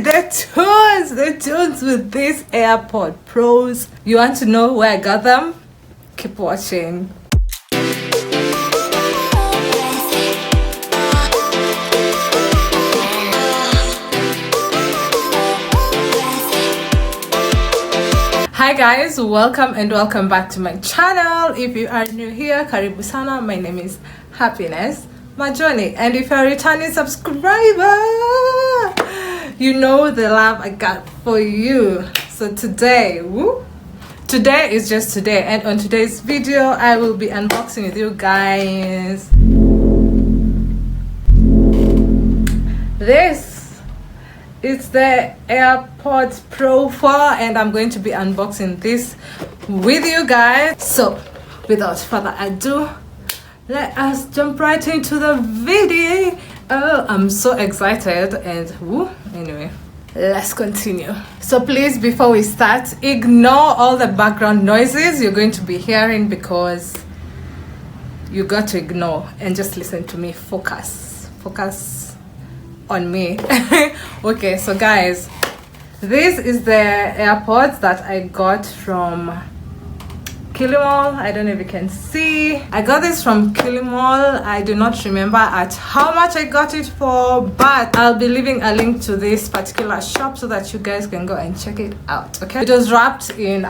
the tunes with these AirPods Pros. You want to know where I got them? Keep watching. Hi guys, welcome back to my channel. If you are new here, karibu sana. My name is Happiness Majoni, and if you're a returning subscriber, you know the love I got for you. So today is just today, and on today's video I will be unboxing with you guys this. It's the Airpods Pro 4, and I'm going to be unboxing this with you guys. So without further ado, let us jump right into the video. Oh, I'm so excited, and anyway, let's continue. So please, before we start, ignore all the background noises you're going to be hearing, because you got to ignore and just listen to me. Focus on me. Okay, so guys, this is the AirPods that I got from Kilimall. I don't know if you can see. I got this from Kilimall. I do not remember at how much I got it for, but I'll be leaving a link to this particular shop so that you guys can go and check it out. Okay, it was wrapped in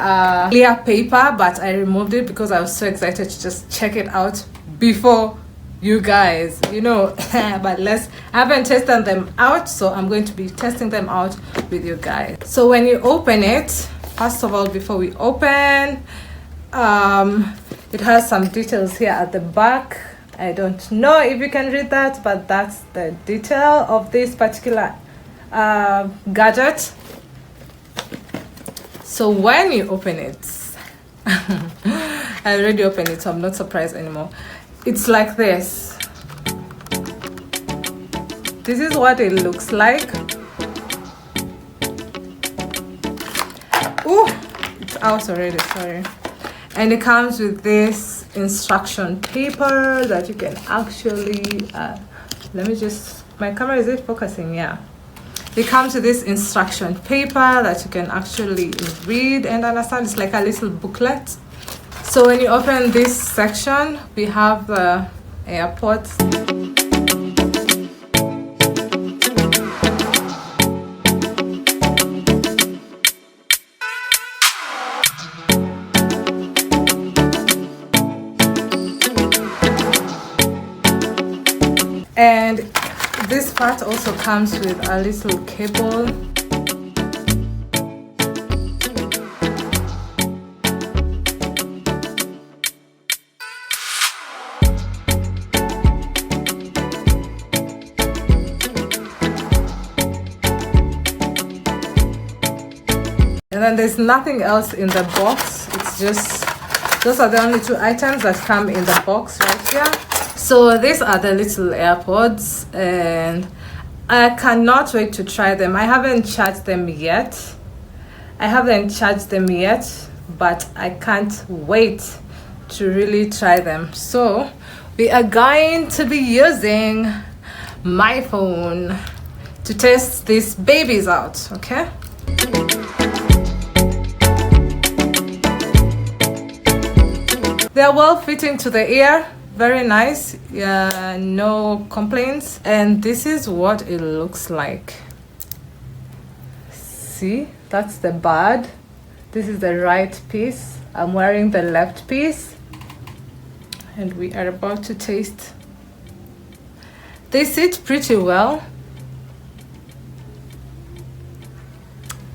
clear paper, but I removed it because I was so excited to just check it out before you guys, you know. But I haven't tested them out, so I'm going to be testing them out with you guys. So when you open it, first of all, before we open, it has some details here at the back. I don't know if you can read that, but that's the detail of this particular gadget. So when you open it, I already opened it, so I'm not surprised anymore. It's like this. This is what it looks like. Ooh, it's out already, sorry. And it comes with this instruction paper that you can actually, let me just, my camera, is it focusing? Yeah. It comes with this instruction paper that you can actually read and understand. It's like a little booklet. So when you open this section, we have the AirPods. And this part also comes with a little cable. And then there's nothing else in the box. It's just, those are the only two items that come in the box right here. So these are the little AirPods, and I cannot wait to try them. I haven't charged them yet, but I can't wait to really try them. So we are going to be using my phone to test these babies out, okay? They're well fitting to the ear, very nice, yeah, no complaints. And this is what it looks like. See, that's the bud. This is the right piece. I'm wearing the left piece, and we are about to taste. They sit pretty well.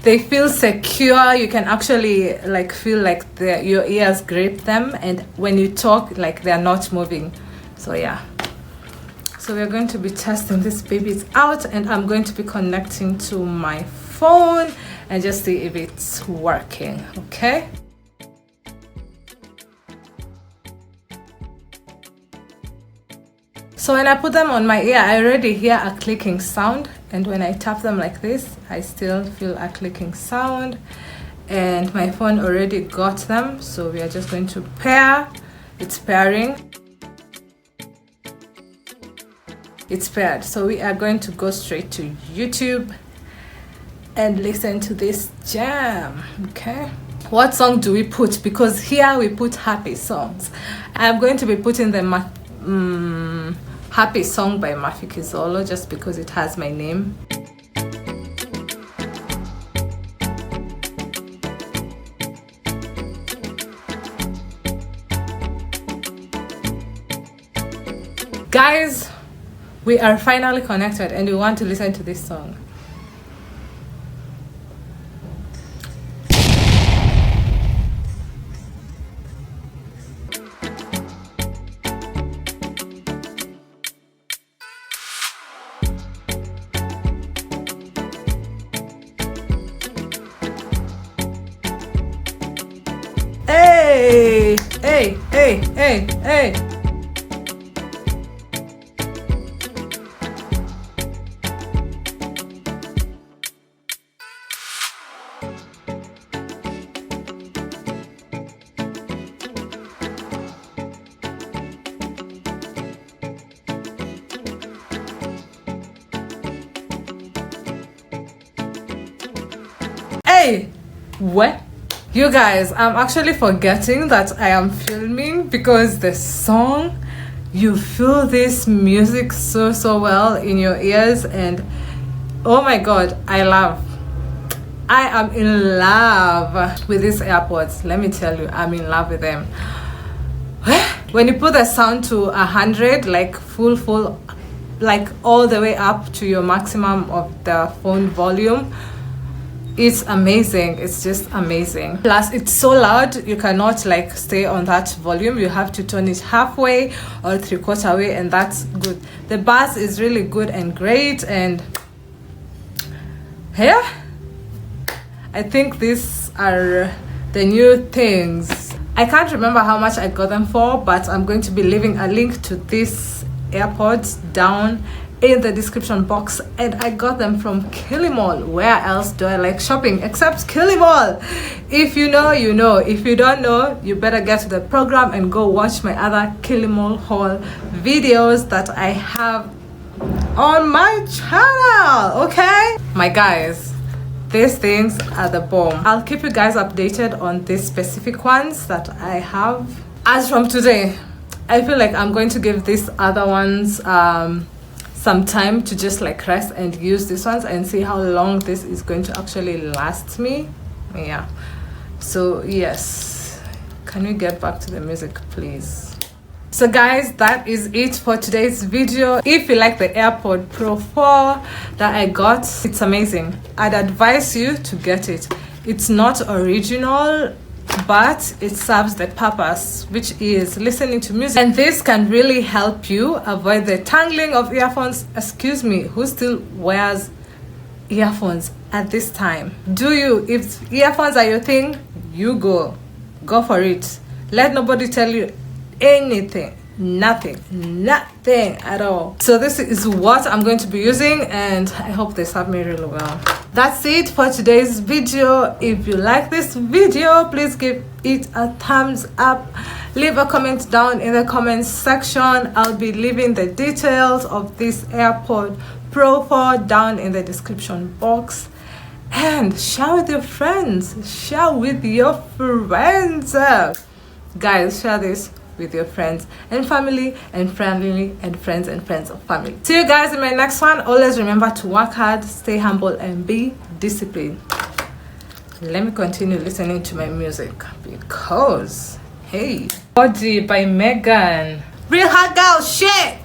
They feel secure. You can actually feel like your ears grip them, and when you talk, like they're not moving. So yeah. So we're going to be testing these babies out, and I'm going to be connecting to my phone and just see if it's working, okay? So when I put them on my ear, I already hear a clicking sound, and when I tap them like this, I still feel a clicking sound, and my phone already got them. So we are just going to pair. It's pairing. It's paired. So we are going to go straight to YouTube and listen to this jam. Okay, what song do we put? Because here we put happy songs. I'm going to be putting the happy song by Mafikizolo just because it has my name. Guys, we are finally connected and we want to listen to this song. Hey, hey, hey, hey, hey. Hey, what? You guys, I'm actually forgetting that I am filming because the song, you feel this music so well in your ears, and oh my god, I am in love with these AirPods. Let me tell you, I'm in love with them. When you put the sound to 100, like full, like all the way up to your maximum of the phone volume, it's amazing. It's just amazing. Plus it's so loud, you cannot like stay on that volume. You have to turn it halfway or 3/4 way, and that's good. The bass is really good and great, and yeah, I think these are the new things. I can't remember how much I got them for, but I'm going to be leaving a link to these AirPods down in the description box, and I got them from Kilimall. Where else do I like shopping except Kilimall? If you know, you know. If you don't know, you better get to the program and go watch my other Kilimall haul videos that I have on my channel. Okay, my guys, these things are the bomb. I'll keep you guys updated on these specific ones that I have. As from today, I feel like I'm going to give these other ones some time to just like rest and use these ones and see how long this is going to actually last me. Yeah, so yes, can we get back to the music please? So guys, that is it for today's video. If you like the AirPod Pro 4 that I got, it's amazing. I'd advise you to get it. It's not original, but it serves the purpose, which is listening to music, and this can really help you avoid the tangling of earphones. Excuse me, who still wears earphones at this time? Do you? If earphones are your thing, you go for it. Let nobody tell you anything. Nothing at all. So this is what I'm going to be using, and I hope they serve me really well. That's it for today's video. If you like this video, please give it a thumbs up. Leave a comment down in the comments section. I'll be leaving the details of this AirPod Pro 4 down in the description box. And share with your friends. Guys, share this with your friends and family and family and friends of family. See you guys in my next one. Always remember to work hard, stay humble, and be disciplined. Let me continue listening to my music because hey, Body by Megan. Real hot girl shit.